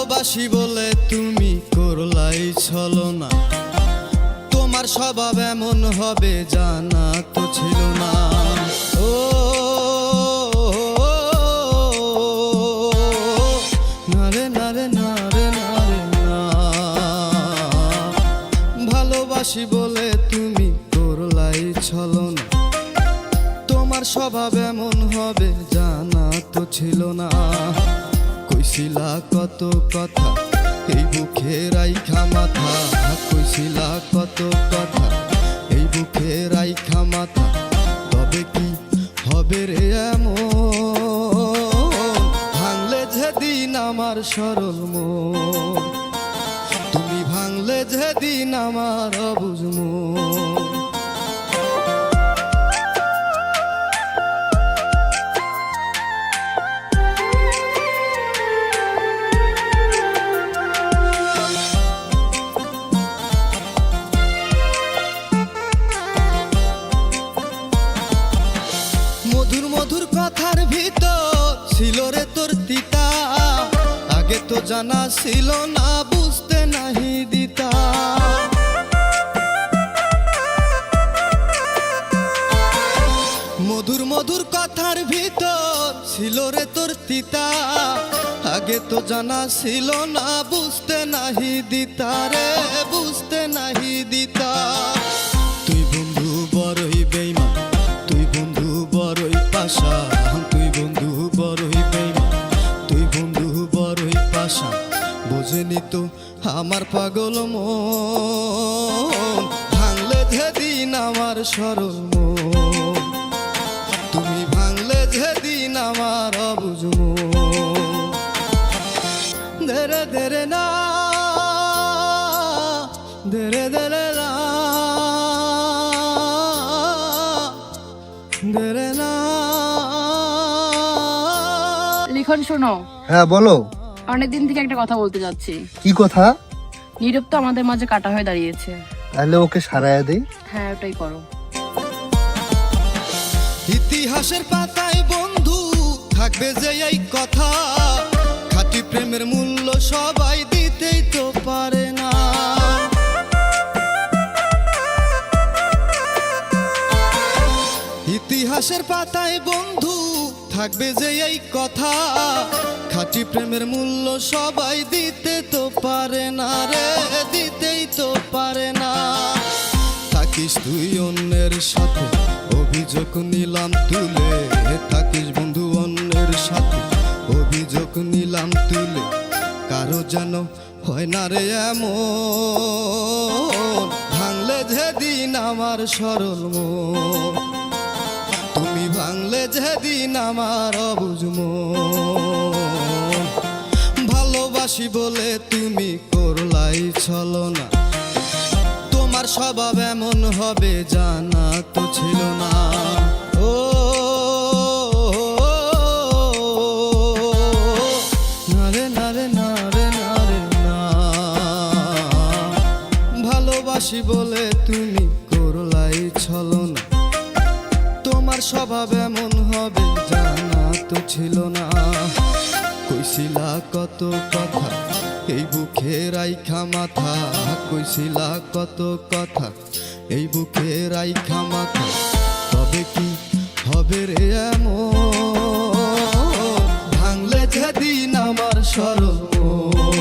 ভালোবাসি বলে তুমি করলাই ছলনা, তোমার স্বভাব এমন হবে জানা তো ছিল না। ও নারে নারে নারে নারে না, ভালোবাসি বলে তুমি করলাই ছলনা, তোমার স্বভাব এমন হবে জানা তো ছিল না। কইছিলা কত কথা এই বুকে রাইখা মাথা, কইছিলা কত কথা এই বুকে রাইখা মাথা, তবে কি হবে রে এমন, ভাঙলে যেদিন আমার সরল মন, তুমি ভাঙলে যেদিন আমার অবুঝ মন। মধুর মধুর কথার ভিতর ছিল রে তোর তিতা, আগে তো জানা ছিল না বুঝতে নাহি দিতা। মধুর মধুর কথার ভিতর ছিল রে তোর তিতা, আগে তো জানা ছিল না বুঝতে নাহি দিতা রে, বুঝতে নাহি দিতা। তুই বন্ধু বড়ই বেঈমান, তুই বন্ধু বড়ই পাষাণ, তুই বন্ধু বড়ই বেঈমান, তুই বন্ধু বড়ই পাষাণ, বোঝেনি তো আমার পাগল মন, ভাঙলে যেদিন আমার সরল মন, তুমি ভাঙলে যেদিন আমার অবুঝ মন। ধরে ধরে না ধরে ধরে না ধরে না। লিখন শোনো। হ্যাঁ বলো। অনেকদিন থেকে একটা কথা বলতে যাচ্ছি। কি কথা? নীরব তো আমাদের মাঝে কাটা হয়ে দাঁড়িয়েছে। তাহলে ওকে সারায়া দেই। হ্যাঁ ওটাই করো। ইতিহাসের পাতায় বন্ধু থাকবে যে এই কথা, খাঁটি প্রেমের মূল্য সবাই দিতেই তো পারে না। ইতিহাসের পাতায় বন্ধু থাকবে যে এই কথা, খাঁটি প্রেমের মূল্য সবাই দিতে তো পারে না রে, দিতেই তো পারে না। থাকিস তুই অন্যের সাথে অভিযোগ নিলাম তুলে, থাকিস বন্ধু অন্যের সাথে অভিযোগ নিলাম তুলে, কারো যেন হয় না রে এমন, ভাঙলে যেদিন আমার সরল মন, তুমি ভাঙলে যেদিন আমার অবুঝ মন। ভালোবাসি বলে তুমি করলাই ছলনা, তোমার স্বভাব এমন হবে জানা তো ছিল না। ও নারে নারে নারে নারে না, ভালোবাসি বলে তুমি করলাই ছলনা, তোমার স্বভাব এমন হবে জানা তো ছিল না। কইছিলা কত কথা এই বুকে রাইখা মাথা, কইছিলা কত কথা এই বুকে রাইখা মাথা, তবে কি হবে রে এমন, ভাঙলে যেদিন আমার সরল মন,